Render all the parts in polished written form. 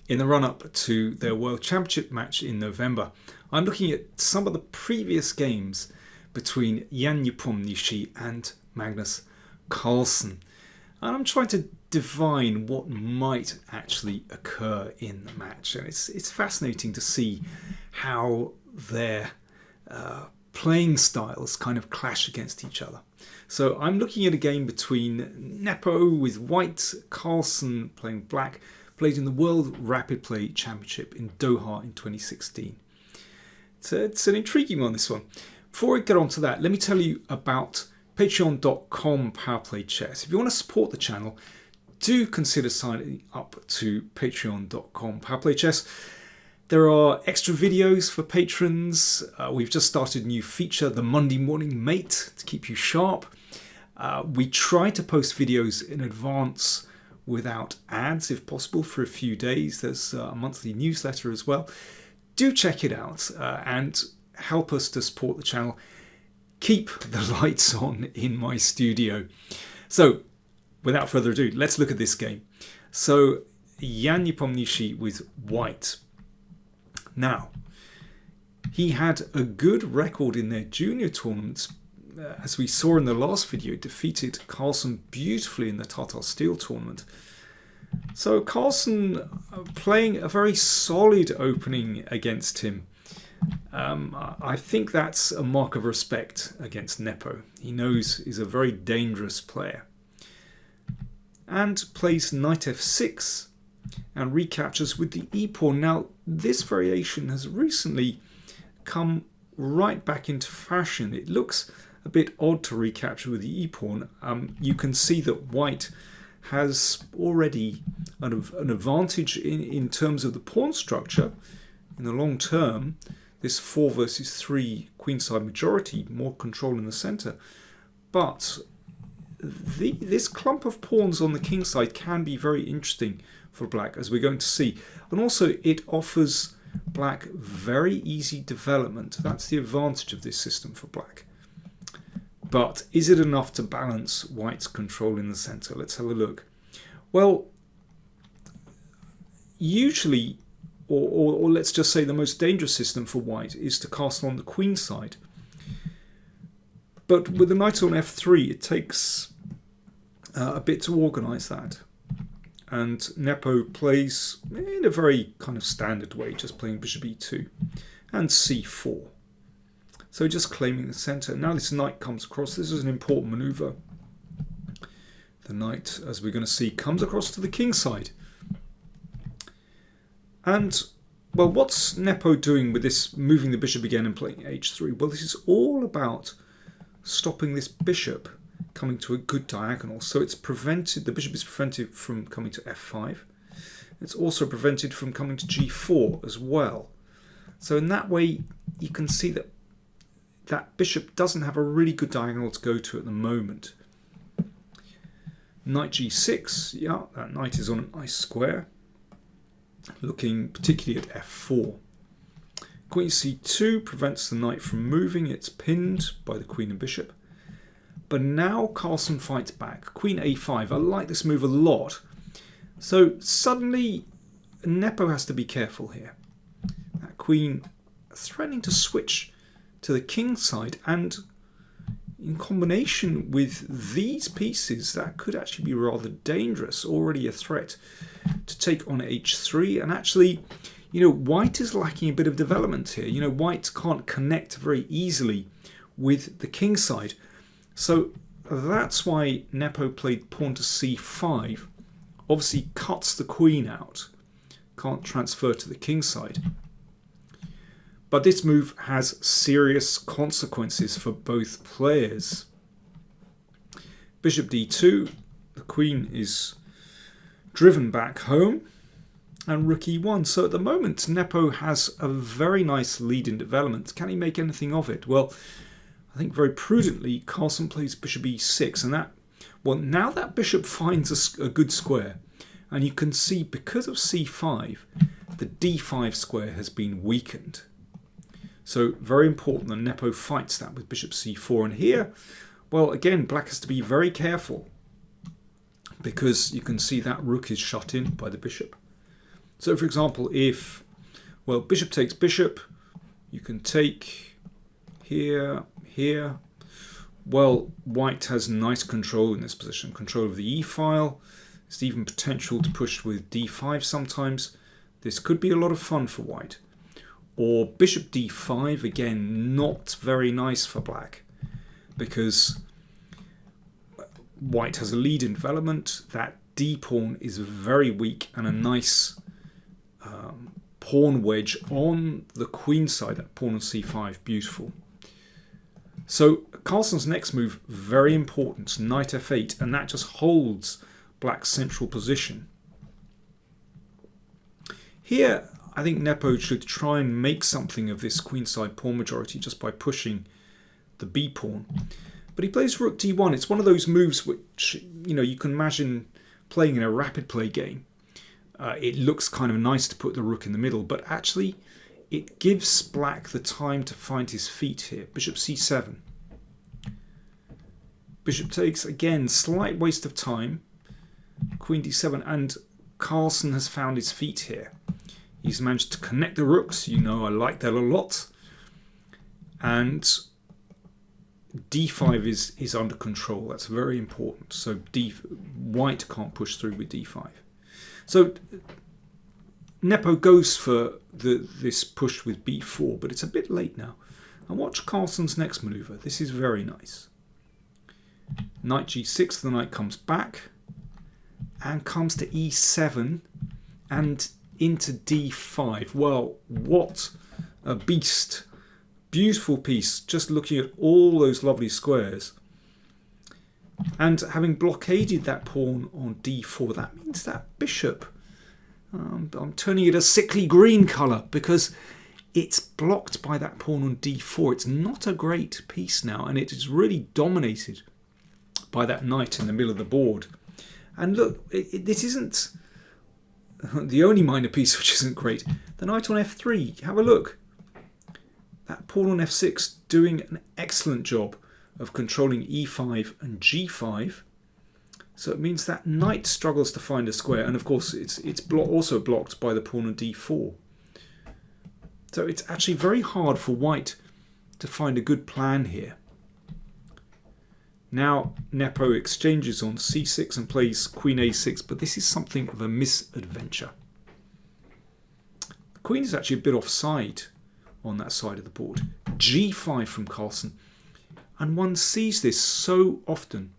in the run-up to their World Championship match in November. I'm looking at some of the previous games between Jan Nepomniachtchi and Magnus Carlsen. And I'm trying to divine what might actually occur in the match. And it's fascinating to see how their playing styles kind of clash against each other. So I'm looking at a game between Nepo with white, Carlsen playing black, played in the World Rapid Play Championship in Doha in 2016. It's an intriguing one, this one. Before I get on to that, let me tell you about patreon.com PowerPlayChess. If you want to support the channel, do consider signing up to patreon.com PowerPlayChess. There are extra videos for patrons. We've just started a new feature, the Monday Morning Mate, to keep you sharp. We try to post videos in advance without ads, if possible, for a few days. There's a monthly newsletter as well. Do check it out and help us to support the channel. Keep the lights on in my studio. So, without further ado, let's look at this game. So, Jan Nepomniachtchi with white. Now, he had a good record in their junior tournaments. As we saw in the last video, defeated Carlsen beautifully in the Tata Steel tournament. So Carlsen playing a very solid opening against him. I think that's a mark of respect against Nepo. He knows he's a very dangerous player. And plays knight f6 and recaptures with the e-pawn. Now, this variation has recently come right back into fashion. It looks a bit odd to recapture with the e-pawn. You can see that white has already an advantage in terms of the pawn structure. In the long term, this 4 versus 3 queenside majority, more control in the centre. But this clump of pawns on the king side can be very interesting for black, as we're going to see. And also it offers black very easy development. That's the advantage of this system for black. But is it enough to balance white's control in the centre? Let's have a look. Well, usually, or let's just say the most dangerous system for white is to castle on the queen side. But with the knight on f3, it takes a bit to organise that. And Nepo plays in a very kind of standard way, just playing bishop e2 and c4. So just claiming the centre. Now this knight comes across. This is an important manoeuvre. The knight, as we're going to see, comes across to the king side. And, well, what's Nepo doing with this, moving the bishop again and playing h3? Well, this is all about stopping this bishop coming to a good diagonal. So it's prevented, the bishop is prevented from coming to f5. It's also prevented from coming to g4 as well. So in that way, you can see that that bishop doesn't have a really good diagonal to go to at the moment. Knight g6, yeah, that knight is on a nice square, looking particularly at f4. Queen c2 prevents the knight from moving, it's pinned by the queen and bishop. But now Carlsen fights back. Queen a5, I like this move a lot. So suddenly Nepo has to be careful here. That queen threatening to switch to the king side, and in combination with these pieces that could actually be rather dangerous, already a threat to take on h3. And actually, you know, white is lacking a bit of development here. You know, white can't connect very easily with the king side, so that's why Nepo played pawn to c5, obviously cuts the queen out, can't transfer to the king side. But this move has serious consequences for both players. Bishop d2, the queen is driven back home, and rook e1. So at the moment, Nepo has a very nice lead in development. Can he make anything of it? Well, I think very prudently, Carlsen plays bishop e6, and that, well, now that bishop finds a good square, and you can see because of c5, the d5 square has been weakened. So very important that Nepo fights that with bishop c4. And here, well, again, black has to be very careful because you can see that rook is shut in by the bishop. So for example, if, well, bishop takes bishop, you can take here, here. Well, white has nice control in this position, control of the e-file. There's even potential to push with d5 sometimes. This could be a lot of fun for white. Or bishop d5, again, not very nice for black, because white has a lead in development. That d pawn is very weak, and a nice pawn wedge on the queen side, that pawn on c5, beautiful. So Carlsen's next move, very important, knight f8, and that just holds black's central position. Here, I think Nepo should try and make something of this queenside pawn majority just by pushing the b pawn. But he plays rook d1. It's one of those moves which, you know, you can imagine playing in a rapid play game. It looks kind of nice to put the rook in the middle, but actually it gives black the time to find his feet here. Bishop c7. Bishop takes, again, slight waste of time. Queen d7, and Carlsen has found his feet here. He's managed to connect the rooks. You know, I like that a lot. And d5 is under control. That's very important. So white can't push through with d5. So Nepo goes for this push with b4, but it's a bit late now. And watch Carlsen's next maneuver. This is very nice. Knight g6, the knight comes back and comes to e7 and into d5. Well, what a beast. Beautiful piece, just looking at all those lovely squares. And having blockaded that pawn on d4, that means that bishop, I'm turning it a sickly green colour because it's blocked by that pawn on d4. It's not a great piece now, and it is really dominated by that knight in the middle of the board. And look, this isn't the only minor piece which isn't great. The knight on f3, have a look. That pawn on f6 doing an excellent job of controlling e5 and g5. So it means that knight struggles to find a square, and of course it's also blocked by the pawn on d4. So it's actually very hard for white to find a good plan here. Now Nepo exchanges on c6 and plays queen a6, but this is something of a misadventure. The queen is actually a bit offside on that side of the board. g5 from Carlsen. And one sees this so often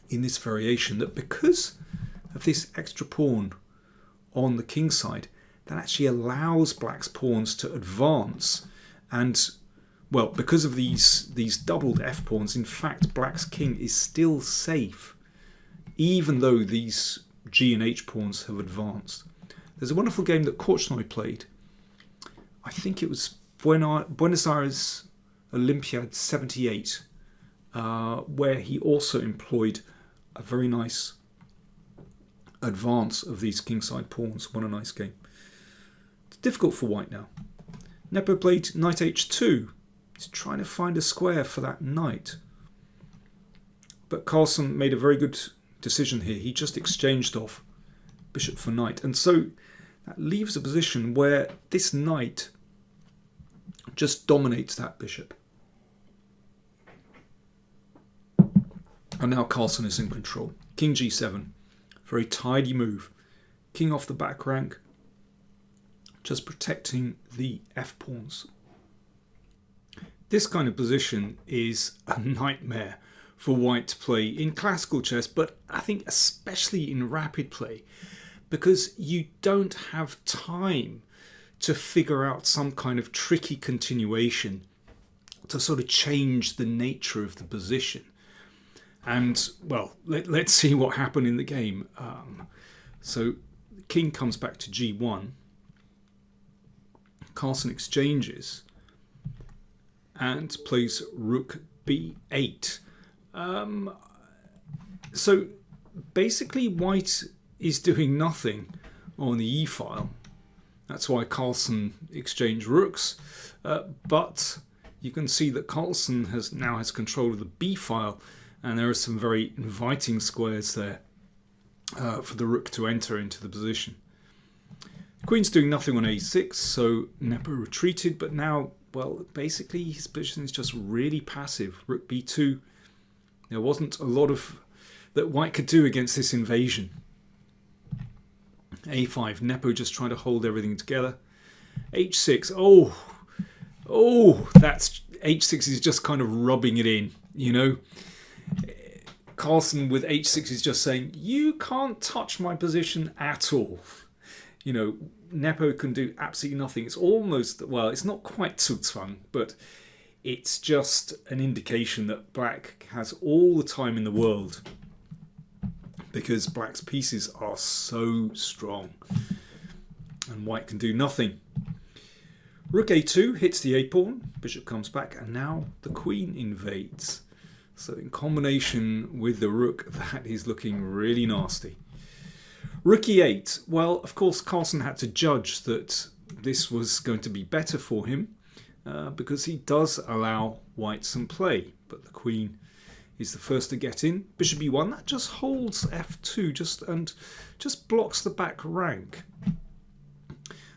in this variation that because of this extra pawn on the king side, that actually allows black's pawns to advance. And, well, because of these doubled f-pawns, in fact, black's king is still safe, even though these g and h pawns have advanced. There's a wonderful game that Korchnoi played. I think it was Buenos Aires Olympiad 78, where he also employed a very nice advance of these kingside pawns. What a nice game. It's difficult for white now. Nepo played knight h2. He's trying to find a square for that knight. But Carlsen made a very good decision here. He just exchanged off bishop for knight. And so that leaves a position where this knight just dominates that bishop. And now Carlsen is in control. King g7. Very tidy move. King off the back rank. Just protecting the f-pawns. This kind of position is a nightmare for white to play in classical chess, but I think especially in rapid play, because you don't have time to figure out some kind of tricky continuation to sort of change the nature of the position. And, well, let's see what happened in the game. So the king comes back to g1. Carlsen exchanges and plays rook b8. So basically white is doing nothing on the e-file. That's why Carlsen exchanged rooks. But you can see that Carlsen now has control of the b-file, and there are some very inviting squares there for the rook to enter into the position. Queen's doing nothing on a6, so Nepo retreated, but now, well, basically his position is just really passive. Rook b2. There wasn't a lot of that white could do against this invasion. a5, Nepo just trying to hold everything together. h6, that's h6 is just kind of rubbing it in, you know. Carlsen with h6 is just saying, you can't touch my position at all. You know, Nepo can do absolutely nothing. It's almost, well, it's not quite Zugzwang, but it's just an indication that black has all the time in the world because black's pieces are so strong and white can do nothing. Rook a2 hits the a-pawn, bishop comes back, and now the queen invades. So in combination with the rook, that is looking really nasty. Rook e8. Well, of course, Carlsen had to judge that this was going to be better for him because he does allow white some play. But the queen is the first to get in. Bishop e1, that just holds f2 and just blocks the back rank.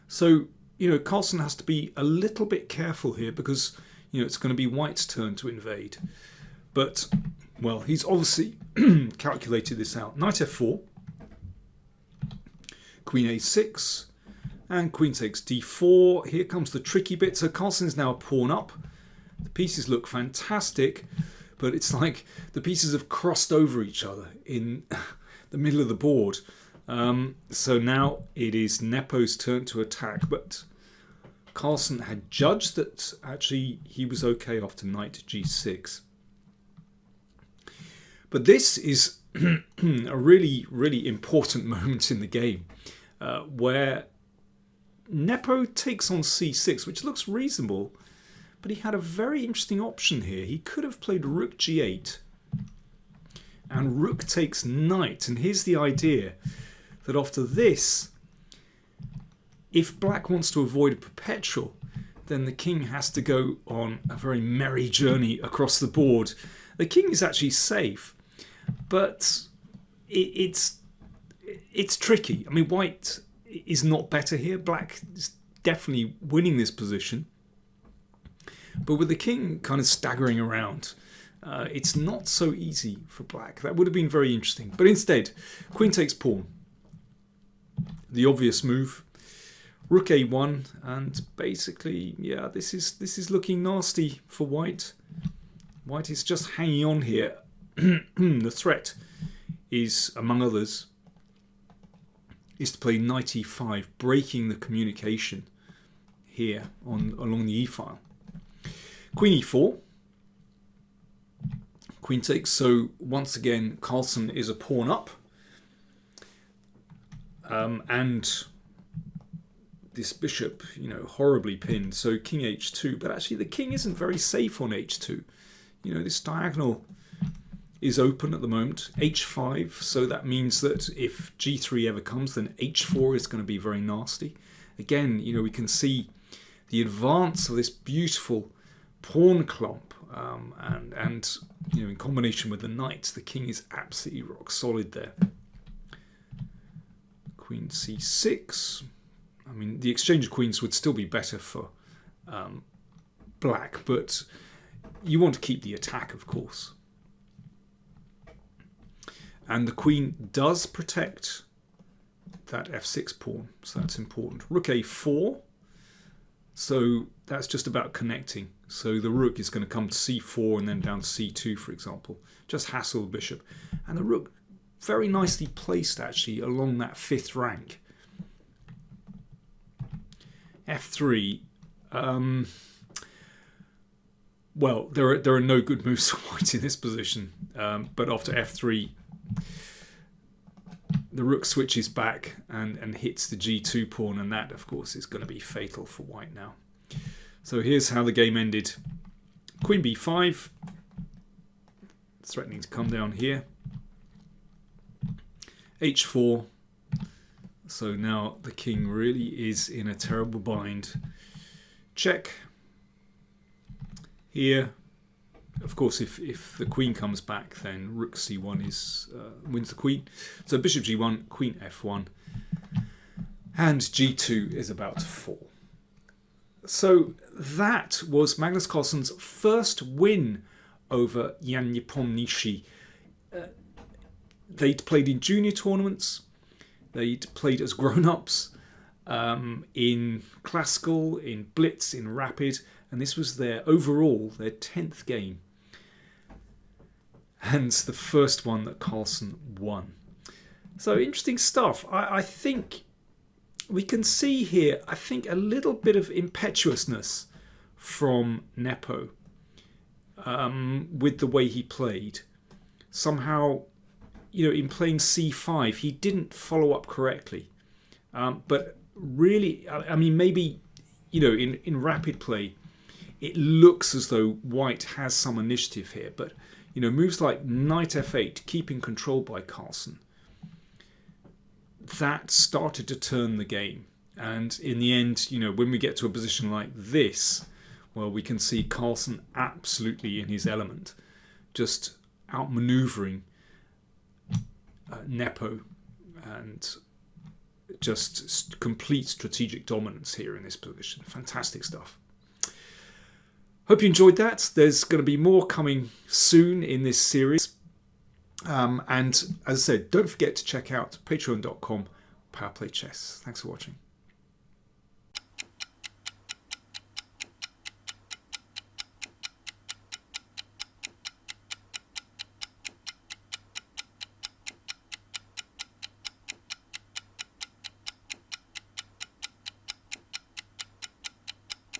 So, you know, Carlsen has to be a little bit careful here because, you know, it's going to be white's turn to invade. But, well, he's obviously calculated this out. Knight f4. Queen a6 and queen takes d4. Here comes the tricky bit. So Carlsen's now a pawn up. The pieces look fantastic, but it's like the pieces have crossed over each other in the middle of the board. So now it is Nepo's turn to attack, but Carlsen had judged that actually he was okay after knight g6. But this is a really, really important moment in the game where Nepo takes on c6, which looks reasonable, but he had a very interesting option here. He could have played rook g8 and rook takes knight. And here's the idea that after this, if black wants to avoid a perpetual, then the king has to go on a very merry journey across the board. The king is actually safe, but it's tricky. I mean, white is not better here. Black is definitely winning this position. But with the king kind of staggering around, it's not so easy for black. That would have been very interesting. But instead, queen takes pawn. The obvious move. Rook a1, and basically, yeah, this is looking nasty for white. White is just hanging on here. The threat is, among others, is to play knight e5, breaking the communication here along the e file. Queen e4. Queen takes. So once again, Carlsen is a pawn up, and this bishop, you know, horribly pinned. So king h2, but actually the king isn't very safe on h2. You know, this diagonal is open at the moment. h5, so that means that if g3 ever comes, then h4 is going to be very nasty. Again, you know, we can see the advance of this beautiful pawn clump, and you know, in combination with the knight, the king is absolutely rock solid there. Queen c6. I mean, the exchange of queens would still be better for black, but you want to keep the attack, of course. And the queen does protect that f6 pawn, so that's important. Rook a4. So that's just about connecting. So the rook is going to come to c4 and then down to c2, for example. Just hassle the bishop. And the rook very nicely placed, actually, along that fifth rank. f3. Well, there are no good moves for white in this position. But after f3, the rook switches back and hits the g2 pawn, and that, of course, is going to be fatal for white now. So here's how the game ended. Queen b5, threatening to come down here. h4. So now the king really is in a terrible bind. Check. Here, of course, if the queen comes back, then rook c1 wins the queen. So bishop g1, queen f1. and g2 is about to fall. So that was Magnus Carlsen's first win over Jan Nepomniachtchi. They'd played in junior tournaments, they'd played as grown-ups, in classical, in Blitz, in rapid, and this was their 10th game, and the first one that Carlsen won. So interesting stuff. I think we can see here, I think, a little bit of impetuousness from Nepo with the way he played. Somehow, in playing c5, he didn't follow up correctly. But really, I mean, maybe, in rapid play, it looks as though White has some initiative here. But, moves like knight f8, keeping control by Carlsen, that started to turn the game. And in the end, when we get to a position like this, well, we can see Carlsen absolutely in his element, just outmaneuvering Nepo, and just complete strategic dominance here in this position. Fantastic stuff. Hope you enjoyed that. There's going to be more coming soon in this series. And as I said, don't forget to check out patreon.com/PowerPlayChess. Thanks for watching.